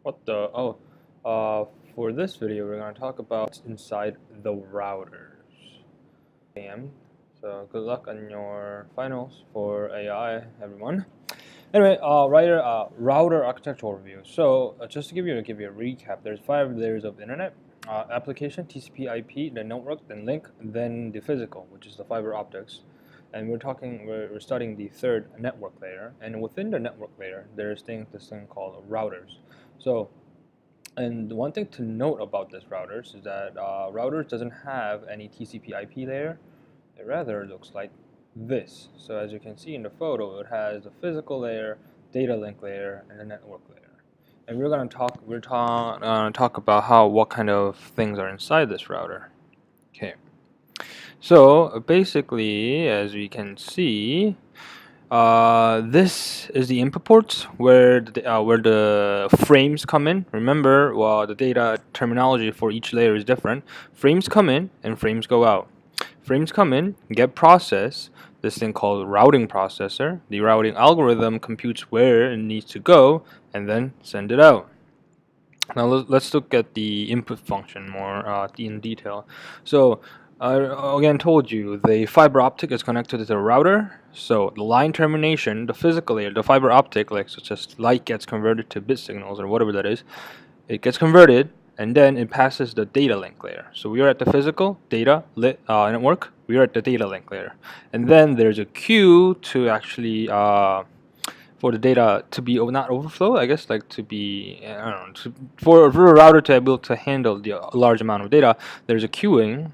What the? Oh, for this video, we're going to talk about inside the routers. So good luck on your finals for AI, everyone. Anyway, router architecture overview. So just to give you a recap, there's 5 layers of internet. Application, TCP/IP, the network, then link, then the physical, which is the fiber optics. And we're studying the third network layer. And within the network layer, there's this thing called routers. So, and one thing to note about this routers is that routers doesn't have any TCP/IP layer. It rather looks like this. So as you can see in the photo, it has the physical layer, data link layer, and the network layer. And we're talk about what kind of things are inside this router. Okay. So basically, as we can see, this is the input ports where the frames come in. Remember, the data terminology for each layer is different. Frames come in and frames go out. Frames come in, get processed, this thing called routing processor. The routing algorithm computes where it needs to go and then send it out. Now let's look at the input function more in detail. So I again told you the fiber optic is connected to the router. So the line termination, the physical layer, the fiber optic, like such as light gets converted to bit signals or whatever that is, it gets converted and then it passes the data link layer. So we are at the physical data network. We are at the data link layer, and then there's a queue to actually for the data to be not overflow, I guess, like to be, I don't know, for a router to be able to handle the large amount of data, there's a queuing,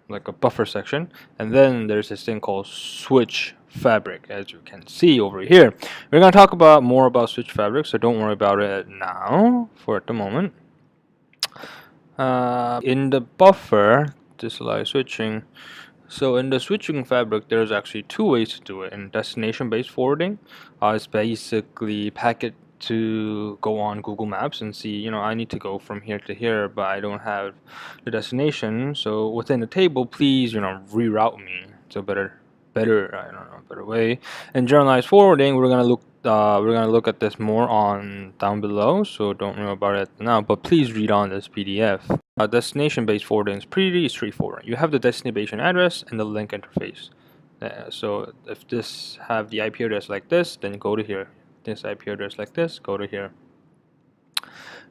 like a buffer section, and then there's this thing called switch fabric, as you can see over here. We're going to talk more about switch fabric, so don't worry about it now for at the moment. In the buffer, this live switching. So in the switching fabric, there's actually 2 ways to do it. In destination-based forwarding, it's basically packet to go on Google Maps and see, I need to go from here to here, but I don't have the destination. So within the table, please, reroute me to a better, I don't know, better way. And generalized forwarding, we're gonna look at this more on down below. So don't know about it now, but please read on this PDF. Destination-based forwarding is pretty straightforward. You have the destination address and the link interface. So if this have the IP address like this, then go to here. This IP address like this, go to here.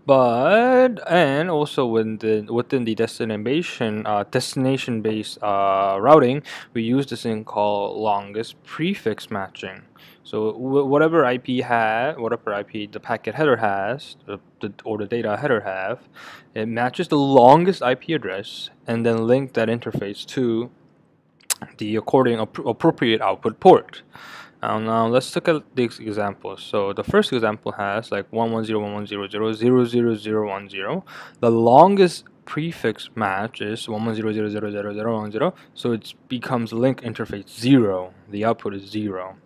And also within the destination-based routing, we use this thing called longest prefix matching. So whatever IP the packet header has, or the data header have, it matches the longest IP address and then link that interface to the appropriate output port. Now let's look at these examples. So the first example has like 110.110.0.0.0.0.0. The longest prefix match is 110.0.0.0.0.0.0. So it becomes link interface 0. The output is 0.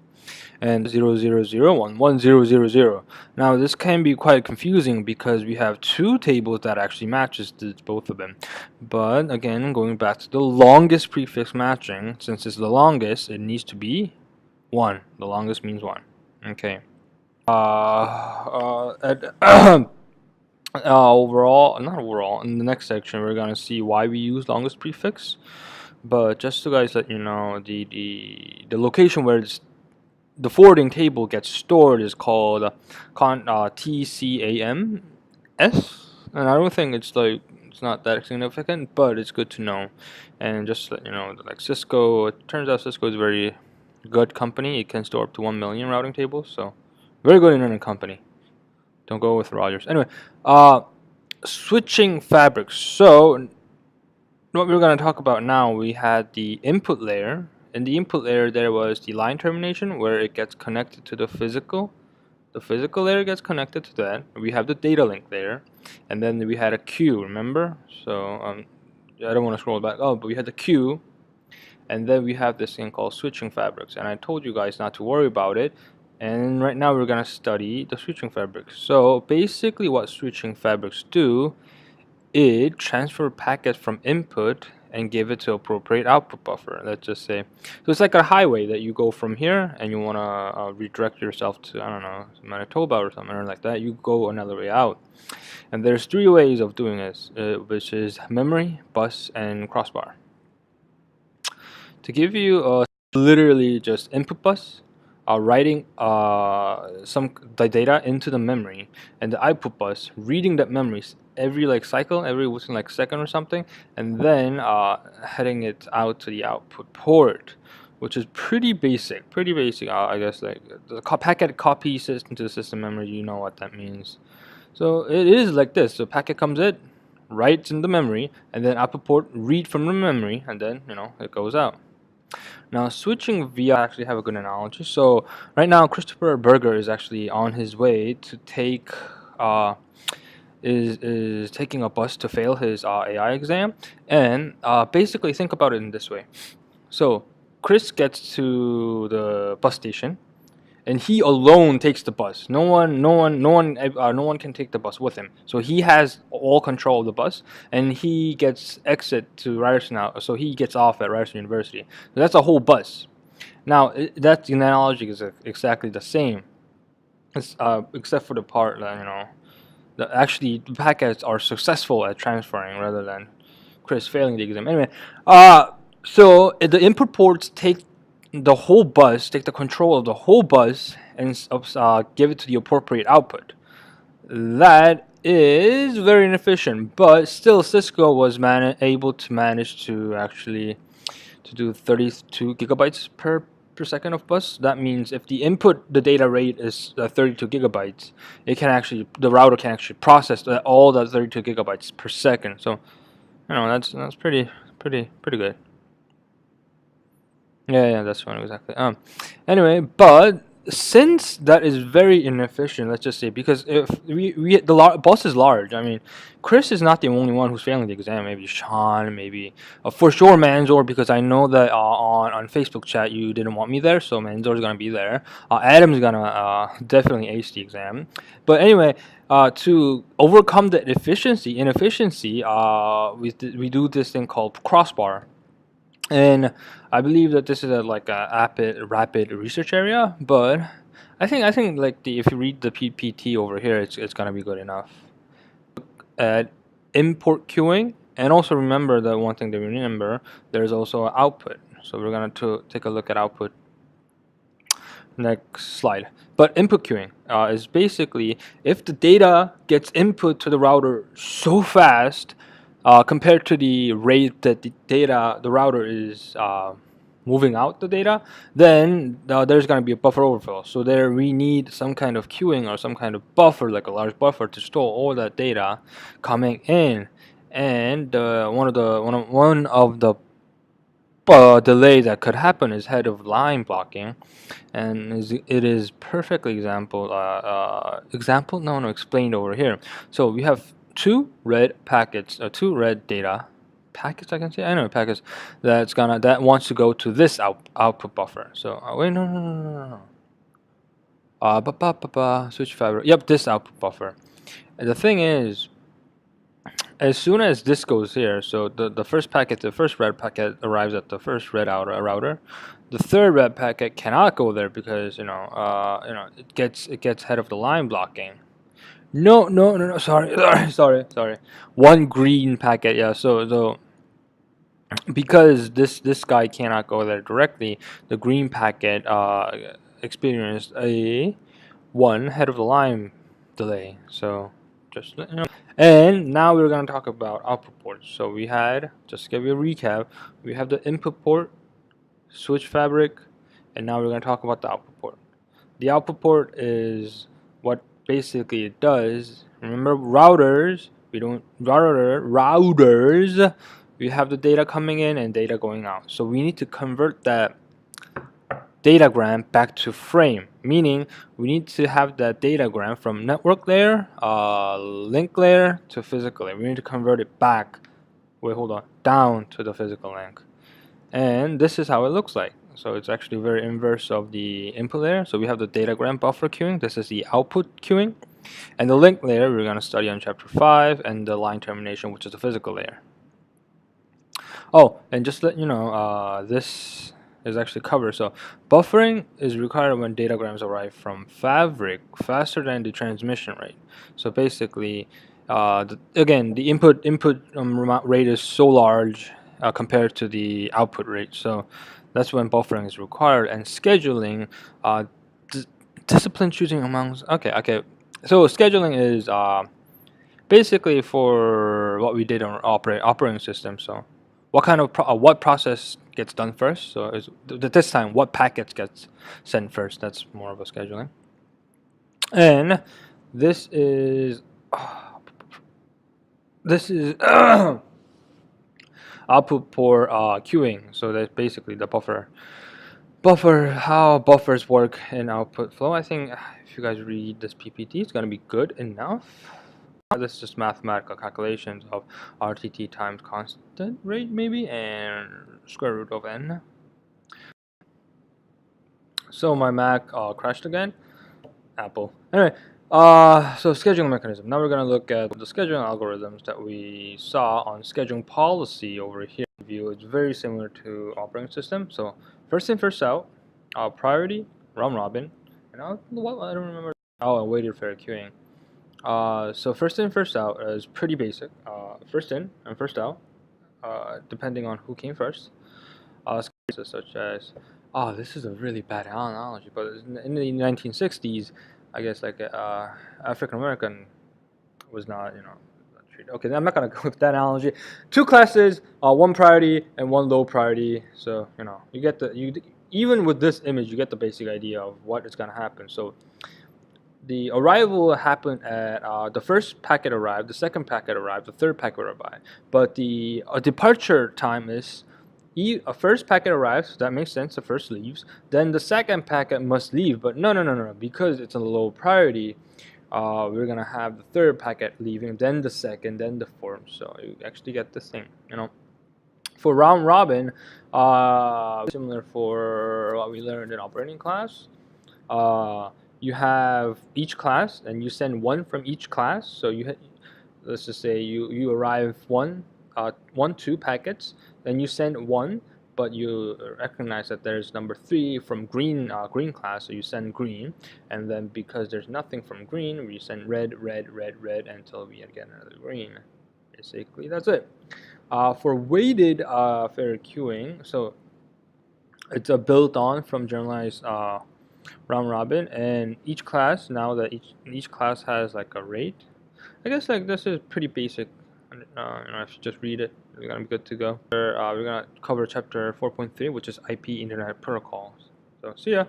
And 0.0.0.1.1.0.0.0. Now this can be quite confusing because we have 2 tables that actually matches both of them. But again, going back to the longest prefix matching, since it's the longest, it needs to be 1. The longest means 1. Okay. Overall, not overall, in the next section we're gonna see why we use longest prefix. But just to guys let you know, the location where the forwarding table gets stored is called TCAMS, and I don't think it's not that significant, but it's good to know. And just to let you know, like Cisco, it turns out Cisco is a very good company. It can store up to 1 million routing tables, so very good internet company. Don't go with Rogers. Anyway, switching fabrics. So what we're going to talk about now, we had the input layer. In the input layer, there was the line termination where it gets connected to the physical. The physical layer gets connected to that. We have the data link layer, and then we had a queue. Remember? So I don't want to scroll back. Oh, but we had the queue, and then we have this thing called switching fabrics. And I told you guys not to worry about it. And right now we're gonna study the switching fabrics. So basically, what switching fabrics do, it transfer packets from input and give it to appropriate output buffer. Let's just say, so it's like a highway that you go from here and you want to redirect yourself to, I don't know, Manitoba or something like that. You go another way out. And there's three ways of doing this, which is memory, bus, and crossbar. To give you literally just input bus, writing the data into the memory, and the output bus reading that memory every like cycle, every within like second or something, and then heading it out to the output port, which is pretty basic. I guess like the packet copies into the system memory. You know what that means. So it is like this. So packet comes in, writes in the memory, and then output port read from the memory, and then it goes out. Now switching via actually have a good analogy. So right now Christopher Berger is actually on his way to take is taking a bus to fail his AI exam, and basically think about it in this way. So Chris gets to the bus station, and he alone takes the bus. No one can take the bus with him. So he has all control of the bus, and he gets exit to Ryerson now. So he gets off at Ryerson University. So that's a whole bus. Now that analogy is exactly the same, except for the part that actually the packets are successful at transferring rather than Chris failing the exam. Anyway, so the input ports take the whole bus, take the control of the whole bus, and give it to the appropriate output. That is very inefficient, but still Cisco was able to manage to actually do 32 gigabytes per second of bus. That means if the data rate is 32 gigabytes, the router can actually process all the 32 gigabytes per second. So that's pretty good. Yeah, that's one exactly. Anyway, but since that is very inefficient, let's just say, because if the bus is large. I mean, Chris is not the only one who's failing the exam. Maybe Sean, maybe for sure Manzor, because I know that on Facebook chat you didn't want me there, so Manzor is gonna be there. Adam's gonna definitely ace the exam. But anyway, to overcome the inefficiency, we do this thing called crossbar. And I believe that this is a rapid research area, but I think like if you read the PPT over here, it's gonna be good enough. At import queuing, and also remember that one thing to remember, there's also an output. So we're gonna take a look at output. Next slide. But input queuing is basically if the data gets input to the router so fast, compared to the rate that the router is moving out the data, then there's going to be a buffer overflow. So there we need some kind of queuing or some kind of buffer, like a large buffer, to store all that data coming in. And one of the delay that could happen is head of line blocking, and it is perfectly explained over here. So we have two red packets, two red data packets, I can say. I know packets that wants to go to this output buffer. So wait, no. Switch fabric. Yep, this output buffer. And the thing is, as soon as this goes here, so the first red packet arrives at the first red router. The third red packet cannot go there because it gets head of the line blocking. No. Sorry. One green packet. Yeah. So because this guy cannot go there directly, the green packet experienced a one head of the line delay. So just And now we're going to talk about output ports. So we had, just to give you a recap, we have the input port, switch fabric, and now we're going to talk about the output port. The output port is what basically it does. Remember routers, we have the data coming in and data going out. So we need to convert that datagram back to frame, meaning we need to have that datagram from network layer, link layer to physical layer. We need to convert it back, down to the physical link. And this is how it looks like. So it's actually very inverse of the input layer. So we have the datagram buffer queuing. This is the output queuing. And the link layer we're going to study on chapter 5, and the line termination, which is the physical layer. Oh, and just let you know, this is actually covered. So buffering is required when datagrams arrive from Fabric faster than the transmission rate. So basically, again, the input rate is so large compared to the output rate. So that's when buffering is required. And scheduling, uh, d- discipline choosing amongst. Okay. So scheduling is basically for what we did on our operating system. So what kind of what process gets done first? So is this time what packets gets sent first? That's more of a scheduling. And this is this is output for queuing. So that's basically the buffer, how buffers work in output flow. I think if you guys read this PPT, it's gonna be good enough. This is just mathematical calculations of RTT times constant rate maybe and square root of n. So my Mac crashed again. Apple. Anyway, so scheduling mechanism. Now we're gonna look at the scheduling algorithms that we saw on scheduling policy over here. View it's very similar to operating system. So first in first out, priority, round robin, and I don't remember. Oh, and weighted fair queuing. So first in, first out is pretty basic. First in and first out, depending on who came first. Such as, this is a really bad analogy, but in the 1960s, I guess like African American was not, treated. Okay, I'm not gonna go with that analogy. Two classes, one priority and one low priority. So you get even with this image, you get the basic idea of what is gonna happen. So the arrival happened at the first packet arrived, the second packet arrived, the third packet arrived. But the departure time is a first packet arrives, so that makes sense. The first leaves, then the second packet must leave. But no, because it's a low priority, we're gonna have the third packet leaving, then the second, then the fourth. So you actually get this thing, For round robin, similar for what we learned in operating class. You have each class and you send one from each class. So let's just say you arrive two packets, then you send one, but you recognize that there's number 3 from green class, so you send green, and then because there's nothing from green, we send red until we get another green. Basically, that's it. For weighted fair queuing, so it's a built on from generalized round robin, and each class, now that each class has like a rate, I guess like this is pretty basic. If you just read it, we're gonna be good to go. We're gonna cover chapter 4.3, which is IP Internet Protocols. So see ya.